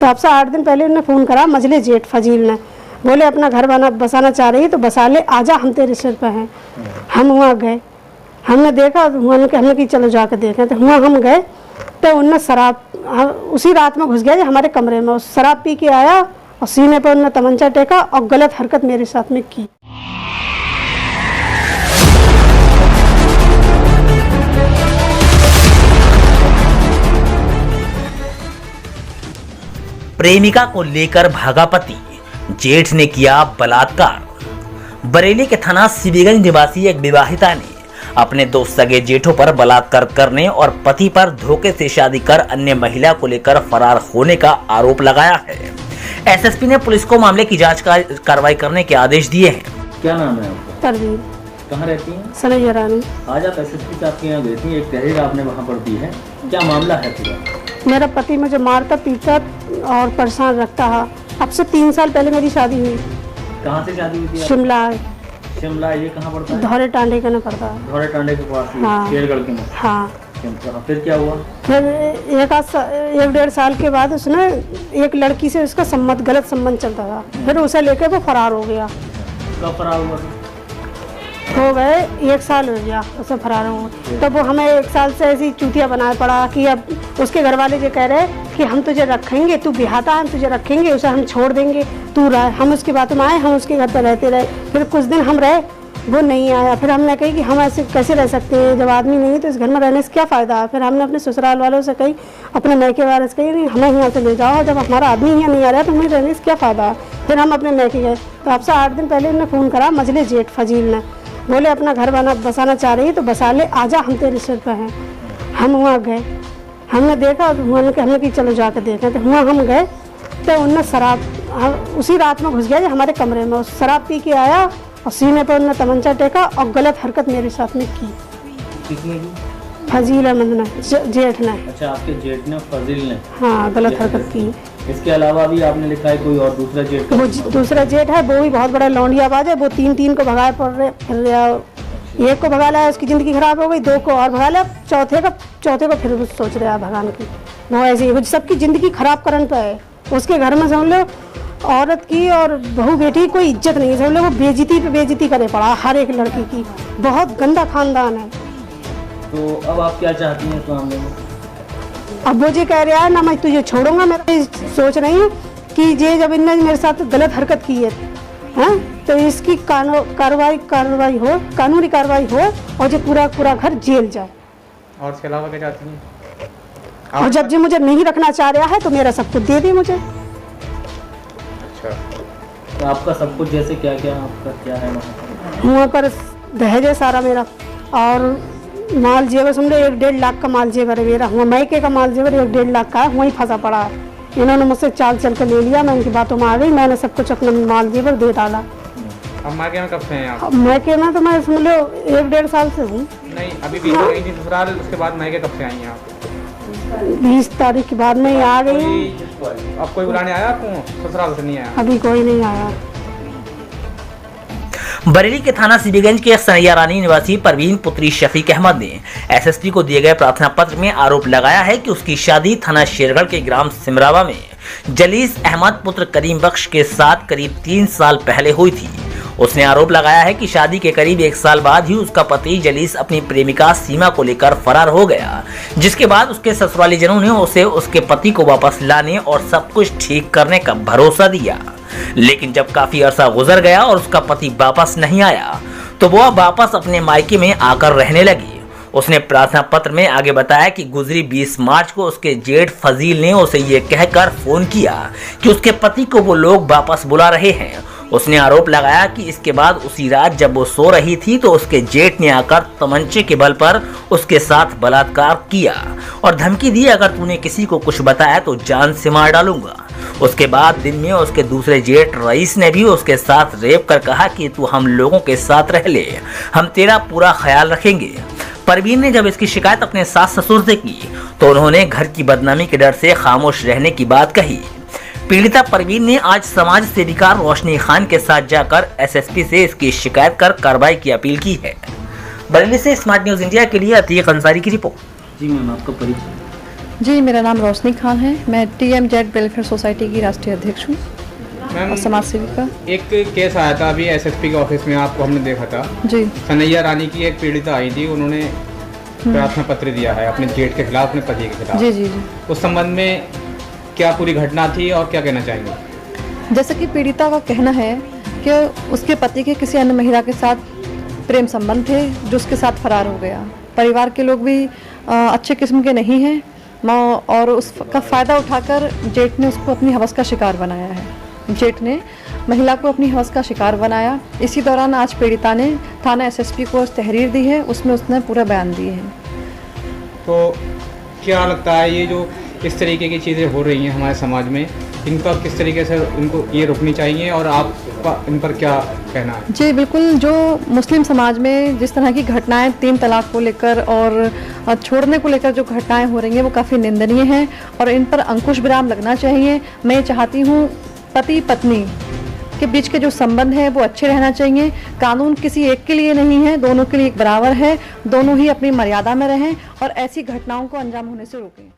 तो आपसे 8 दिन पहले उन्होंने फ़ोन करा, मजले जेठ फजील ने, बोले अपना घर बसाना चाह रही है तो बसा ले, आजा हम तेरे सिर पे हैं। हम वहाँ गए, हमने देखा, हमने कि चलो जाकर देखें। तो वहाँ हम गए तो उनने शराब उसी रात में घुस गया जी हमारे कमरे में, उस शराब पी के आया और सीने पर उन्होंने तमंचा टेका और गलत हरकत मेरे साथ में की। प्रेमिका को लेकर भागा पति, जेठ ने किया बलात्कार। बरेली के थाना सिबीगंज निवासी एक विवाहिता ने अपने दो सगे जेठों पर बलात्कार करने और पति पर धोखे से शादी कर अन्य महिला को लेकर फरार होने का आरोप लगाया है। एसएसपी ने पुलिस को मामले की जांच कार्रवाई करने के आदेश दिए हैं। क्या नाम है आपका? परवीन। कहाँ रहती हैं? सनैया रानी। आज आप एसएसपी साहब के यहाँ गई थी, एक तहरीर आपने वहाँ पर दी है, क्या मामला है पूरा? मेरा पति मुझे मारता पीटता और परेशान रखता है। अब से 3 साल पहले मेरी शादी हुई। कहाँ से शादी हुई थी? शिमला। शिमला, ये कहाँ पड़ता है? धौरे टांडे का ना पड़ता है। धौरे टांडे के पास, हाँ। शेरगढ़ के में। हाँ। फिर क्या हुआ? फिर 1-1.5 साल के बाद उसने एक लड़की से उसका गलत संबंध चलता था, फिर उसे लेकर वो फरार हो गया। कब फरार हुआ? हो गए 1 साल हो गया उसे फरार हो। तब वो हमें 1 साल से ऐसी चूतिया बनाए पड़ा कि अब उसके घर वाले ये कह रहे कि हम तुझे रखेंगे, तू बिहाता, हम तुझे रखेंगे, उसे हम छोड़ देंगे, तू रह। हम उसकी बातों में आए, हम उसके घर पर रहते रहे। फिर कुछ दिन हम रहे, वो नहीं आया। फिर हमने कही कि हम ऐसे कैसे रह सकते हैं, जब आदमी नहीं है तो इस घर में रहने से क्या फ़ायदा है। फिर हमने अपने ससुराल वालों से कही, अपने मैके वाले से कही, हमें यहाँ से ले जाओ, जब हमारा आदमी यहाँ नहीं आ रहा है तो हमें रहने से क्या फ़ायदा है। फिर हम अपने मैके गए तो आपसे 8 दिन पहले उन्होंने फ़ोन करा, मजले जेठ फजील ने, बोले अपना घर बसाना चाह रही है तो बसा ले, आजा हम तेरे सिर पे हैं। हम वहाँ गए, हमने देखा, हमने कि चलो जाकर देखें। तो वहाँ हम गए तो उनने शराब उसी रात में घुस गया जी हमारे कमरे में, उस शराब पी के आया और सीने पर उन्होंने तमंचा टेका और गलत हरकत मेरे साथ में की। किसने की? फजील अहमद ने, जेठ ने। अच्छा, आपके जेठ ने, फजील ने? हाँ, गलत हरकत की। इसके अलावा भी आपने लिखा है कोई और दूसरा जेठ? वो दूसरा जेठ है, वो भी बहुत बड़ा लौंडियाबाज है। वो 3 को भगाए फिर रहा। एक को भगा लाया, उसकी ज़िंदगी खराब हो गई, 2 को और भगा लिया, चौथे को फिर वो सोच रहा है भगाने की। वो ऐसे ही सबकी ज़िंदगी खराब करने पे है। उसके घर में समझ लो औरत की और बहू बेटी कोई इज्जत नहीं है, समझ लो वो बेइज्जती पे बेइज्जती करे पड़ा हर एक लड़की की। बहुत गंदा खानदान है। तो अब आप क्या चाहती हैं इस मामले में? अब वो जी कह रहा है ना मैं तुझे छोड़ूंगा। मैं सोच रही हूँ कि ये जब इनने मेरे साथ गलत हरकत की है, हाँ, तो इसकी कार्रवाई हो, कानूनी कार्रवाई हो और जो पूरा घर जेल जाए। और इसके अलावा क्या चाहती हैं? और जब जी मुझे नहीं रखना चाह रहा है तो मेरा सब कुछ दे दे मुझे। अच्छा, तो आपका सब कुछ जैसे क्या है वहाँ पर दहेज है सारा मेरा, और माल जेवर समझो 1-1.5 लाख का माल जेवर है मेरा। हुआ मैके का माल जेवर 1-1.5 लाख का है, वहीं फंसा पड़ा है। इन्होंने मुझसे चाल चल कर ले लिया, मैं उनकी बातों में आ गई, मैंने सब कुछ अपना माल जेवर दे डाला। अब मैके में कब से हैं आप? मैके में तो मैं समझ लो 1-1.5 साल से हूँ। नहीं, अभी भी गई थी ससुराल, उसके बाद मैके कब से आई हैं आप? 20 तारीख के बाद में आ गई हूँ। अब कोई बुलाने आया आपको? ससुराल से नहीं आया? अभी कोई नहीं आया। बरेली के थाना सिबीगंज के सनैया रानी निवासी परवीन पुत्री शफीक अहमद ने एसएसपी को दिए गए प्रार्थना पत्र में आरोप लगाया है कि उसकी शादी थाना शेरगढ़ के ग्राम सिमरावा में जलीस अहमद पुत्र करीम बख्श के साथ करीब 3 साल पहले हुई थी। उसने आरोप लगाया है कि शादी के करीब 1 साल बाद ही उसका पति जलीस अपनी प्रेमिका सीमा को लेकर फरार हो गया, जिसके बाद उसके ससुराली जनों ने उसे उसके पति को वापस लाने और सब कुछ ठीक करने का भरोसा दिया। लेकिन जब काफी अरसा गुजर गया और उसका पति वापस नहीं आया तो वह वापस अपने मायके में आकर रहने लगी। उसने प्रार्थना पत्र में आगे बताया कि गुजरी 20 मार्च को उसके जेठ फजील ने उसे ये कहकर फोन किया कि उसके पति को वो लोग वापस बुला रहे हैं। उसने आरोप लगाया कि इसके बाद उसी रात जब वो सो रही थी तो उसके जेठ ने आकर तमंचे के बल पर उसके साथ बलात्कार किया और धमकी दी, अगर तूने किसी को कुछ बताया तो जान से मार डालूंगा। उसके बाद दिन में उसके दूसरे जेठ रईस ने भी उसके साथ रेप कर कहा कि तू हम लोगों के साथ रह ले, हम तेरा पूरा ख्याल रखेंगे। परवीन ने जब इसकी शिकायत अपने सास ससुर से की तो उन्होंने घर की बदनामी के डर से खामोश रहने की बात कही। पीड़िता परवीन ने आज समाज सेविका रोशनी खान के साथ जाकर एसएसपी से इसकी शिकायत कर कार्रवाई की अपील की है। बरेली से स्मार्ट न्यूज इंडिया के लिए अतीक अंसारी की रिपोर्ट। जी मैम, आपका परिचय? जी, मेरा नाम रोशनी खान है। मैं TMZ वेलफेयर सोसाइटी की राष्ट्रीय अध्यक्ष हूँ मैम और समाज सेविका। एक केस आया था अभी SSP के ऑफिस में, आपको हमने देखा था। जी सनैया रानी की एक पीड़िता आई थी, उन्होंने प्रार्थना पत्र दिया है अपने जेठ के खिलाफ, अपने पति के खिलाफ। जी जी जी। उस संबंध में क्या पूरी घटना थी और क्या कहना चाहेंगे? जैसे कि पीड़िता का कहना है कि उसके पति के किसी अन्य महिला के साथ प्रेम संबंध थे जो उसके साथ फरार हो गया। परिवार के लोग भी अच्छे किस्म के नहीं हैं और उसका फ़ायदा उठाकर जेठ ने उसको अपनी हवस का शिकार बनाया है। जेठ ने महिला को अपनी हवस का शिकार बनाया। इसी दौरान आज पीड़िता ने थाना SSP को तहरीर दी है, उसमें उसने पूरा बयान दिए हैं। तो क्या लगता है ये जो इस तरीके की चीज़ें हो रही हैं हमारे समाज में, इन पर किस तरीके से उनको ये रोकनी चाहिए और आपका इन पर क्या कहना है? जी बिल्कुल, जो मुस्लिम समाज में जिस तरह की घटनाएं 3 तलाक को लेकर और छोड़ने को लेकर जो घटनाएं हो रही हैं वो काफ़ी निंदनीय हैं और इन पर अंकुश विराम लगना चाहिए। मैं चाहती हूँ पति पत्नी के बीच के जो संबंध है वो अच्छे रहना चाहिए। कानून किसी एक के लिए नहीं है, दोनों के लिए एक बराबर है। दोनों ही अपनी मर्यादा में रहें और ऐसी घटनाओं को अंजाम होने से रोकें।